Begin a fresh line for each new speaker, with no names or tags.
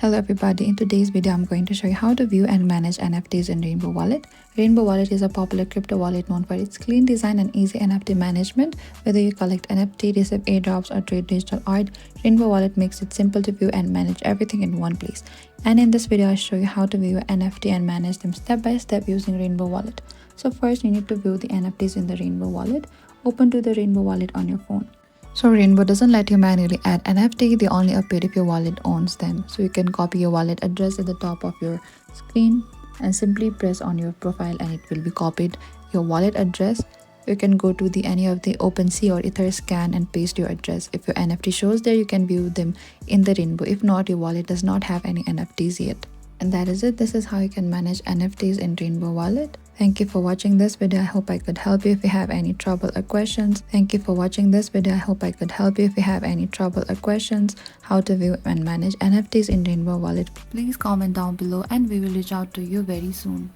Hello everybody, in today's video I'm going to show you how to view and manage NFTs in Rainbow Wallet. Rainbow Wallet is a popular crypto wallet known for its clean design and easy NFT management. Whether you collect NFT, receive airdrops or trade digital art, Rainbow Wallet makes it simple to view and manage everything in one place. And in this video I'll show you how to view NFT and manage them step by step using Rainbow Wallet. So first you need to view the NFTs in the Rainbow Wallet. Open to the Rainbow Wallet on your phone. So Rainbow doesn't let you manually add NFT, they only appear if your wallet owns them. So you can copy your wallet address at the top of your screen and simply press on your profile and it will be copied your wallet address. You can go to any of the OpenSea or Ethereum scan and paste your address. If your NFT shows there, you can view them in the Rainbow. If not, your wallet does not have any NFTs yet. And that is it. This is how you can manage NFTs in Rainbow Wallet. Thank you for watching this video. I hope I could help you if you have any trouble or questions. Thank you for watching this video. I hope I could help you if you have any trouble or questions. How to view and manage NFTs in Rainbow Wallet. Please comment down below and we will reach out to you very soon.